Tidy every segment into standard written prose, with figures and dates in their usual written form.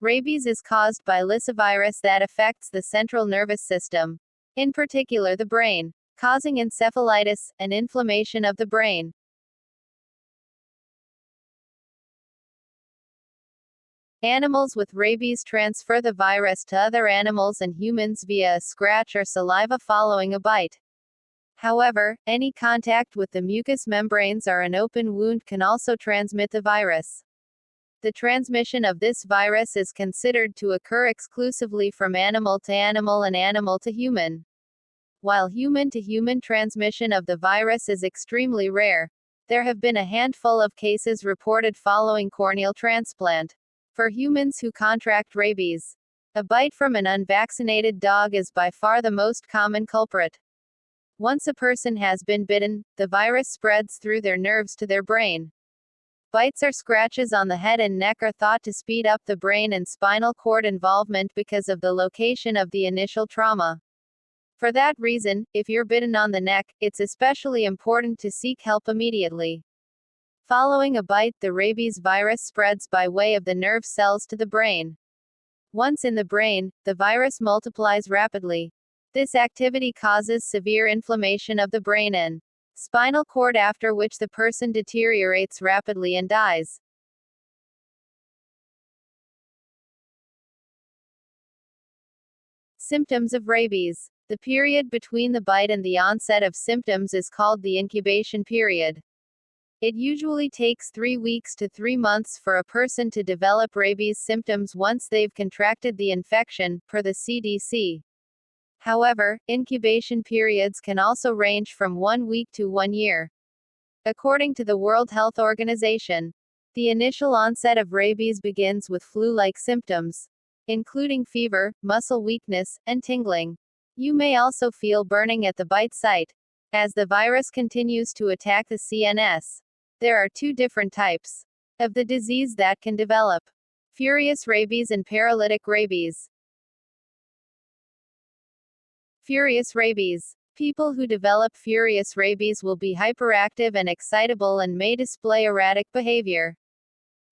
Rabies is caused by lyssavirus that affects the central nervous system, in particular the brain, causing encephalitis, and inflammation of the brain. Animals with rabies transfer the virus to other animals and humans via a scratch or saliva following a bite. However, any contact with the mucous membranes or an open wound can also transmit the virus. The transmission of this virus is considered to occur exclusively from animal to animal and animal to human. While human-to-human transmission of the virus is extremely rare, there have been a handful of cases reported following corneal transplant. For humans who contract rabies, a bite from an unvaccinated dog is by far the most common culprit. Once a person has been bitten, the virus spreads through their nerves to their brain. Bites or scratches on the head and neck are thought to speed up the brain and spinal cord involvement because of the location of the initial trauma. For that reason, if you're bitten on the neck, it's especially important to seek help immediately. Following a bite, the rabies virus spreads by way of the nerve cells to the brain. Once in the brain, the virus multiplies rapidly. This activity causes severe inflammation of the brain and spinal cord, after which the person deteriorates rapidly and dies. Symptoms of rabies. The period between the bite and the onset of symptoms is called the incubation period. It usually takes 3 weeks to 3 months for a person to develop rabies symptoms once they've contracted the infection, per the CDC. However, incubation periods can also range from 1 week to 1 year. According to the World Health Organization, the initial onset of rabies begins with flu-like symptoms, including fever, muscle weakness, and tingling. You may also feel burning at the bite site. As the virus continues to attack the CNS, there are 2 different types of the disease that can develop: furious rabies and paralytic rabies. Furious rabies. People who develop furious rabies will be hyperactive and excitable and may display erratic behavior.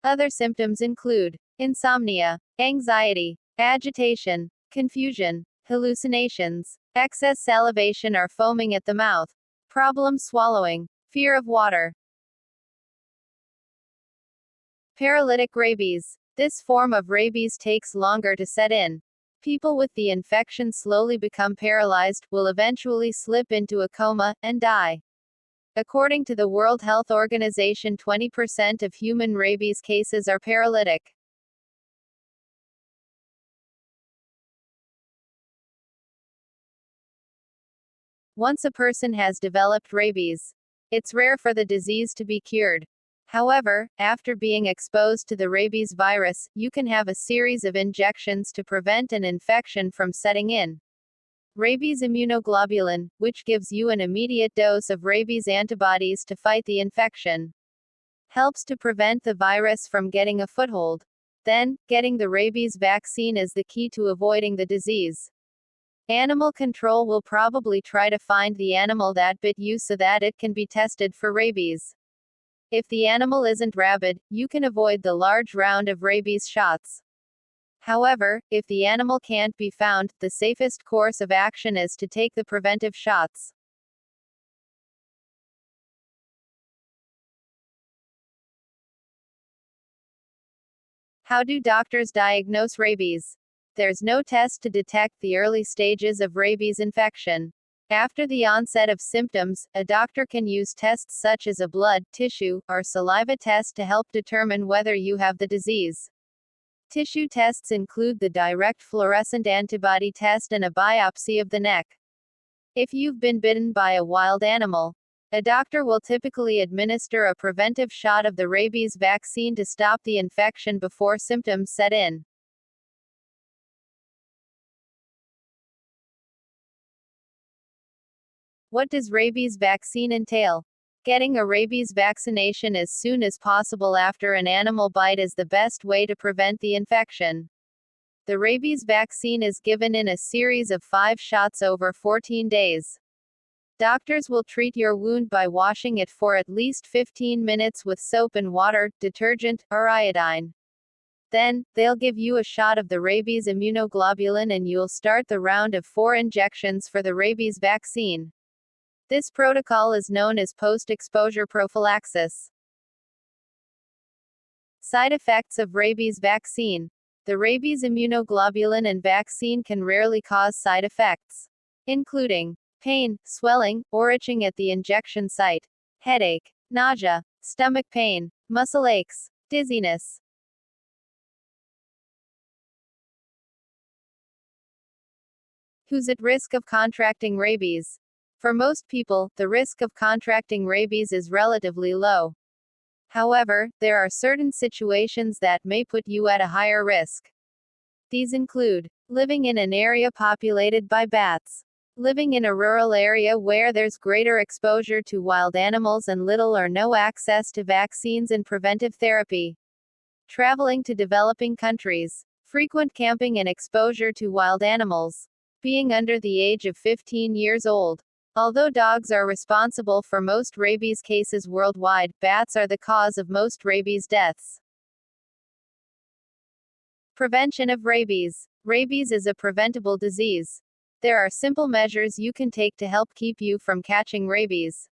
Other symptoms include insomnia, anxiety, agitation, confusion, hallucinations, excess salivation or foaming at the mouth, problem swallowing, fear of water. Paralytic rabies. This form of rabies takes longer to set in. People with the infection slowly become paralyzed, will eventually slip into a coma, and die. According to the World Health Organization, 20% of human rabies cases are paralytic. Once a person has developed rabies, it's rare for the disease to be cured. However, after being exposed to the rabies virus, you can have a series of injections to prevent an infection from setting in. Rabies immunoglobulin, which gives you an immediate dose of rabies antibodies to fight the infection, helps to prevent the virus from getting a foothold. Then, getting the rabies vaccine is the key to avoiding the disease. Animal control will probably try to find the animal that bit you so that it can be tested for rabies. If the animal isn't rabid, you can avoid the large round of rabies shots. However, if the animal can't be found, the safest course of action is to take the preventive shots. How do doctors diagnose rabies? There's no test to detect the early stages of rabies infection. After the onset of symptoms, a doctor can use tests such as a blood, tissue, or saliva test to help determine whether you have the disease. Tissue tests include the direct fluorescent antibody test and a biopsy of the neck. If you've been bitten by a wild animal, a doctor will typically administer a preventive shot of the rabies vaccine to stop the infection before symptoms set in. What does rabies vaccine entail? Getting a rabies vaccination as soon as possible after an animal bite is the best way to prevent the infection. The rabies vaccine is given in a series of 5 shots over 14 days. Doctors will treat your wound by washing it for at least 15 minutes with soap and water, detergent, or iodine. Then, they'll give you a shot of the rabies immunoglobulin and you'll start the round of 4 injections for the rabies vaccine. This protocol is known as post-exposure prophylaxis. Side effects of rabies vaccine. The rabies immunoglobulin and vaccine can rarely cause side effects, including pain, swelling, or itching at the injection site, headache, nausea, stomach pain, muscle aches, dizziness. Who's at risk of contracting rabies? For most people, the risk of contracting rabies is relatively low. However, there are certain situations that may put you at a higher risk. These include living in an area populated by bats, living in a rural area where there's greater exposure to wild animals and little or no access to vaccines and preventive therapy, traveling to developing countries, frequent camping and exposure to wild animals, being under the age of 15 years old. Although dogs are responsible for most rabies cases worldwide, bats are the cause of most rabies deaths. Prevention of rabies. Rabies is a preventable disease. There are simple measures you can take to help keep you from catching rabies.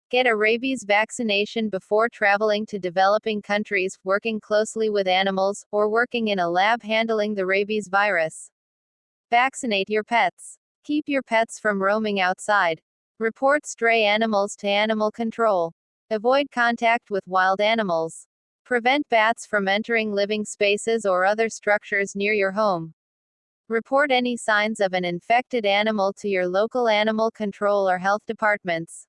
Get a rabies vaccination before traveling to developing countries, working closely with animals, or working in a lab handling the rabies virus. Vaccinate your pets. Keep your pets from roaming outside. Report stray animals to animal control. Avoid contact with wild animals. Prevent bats from entering living spaces or other structures near your home. Report any signs of an infected animal to your local animal control or health departments.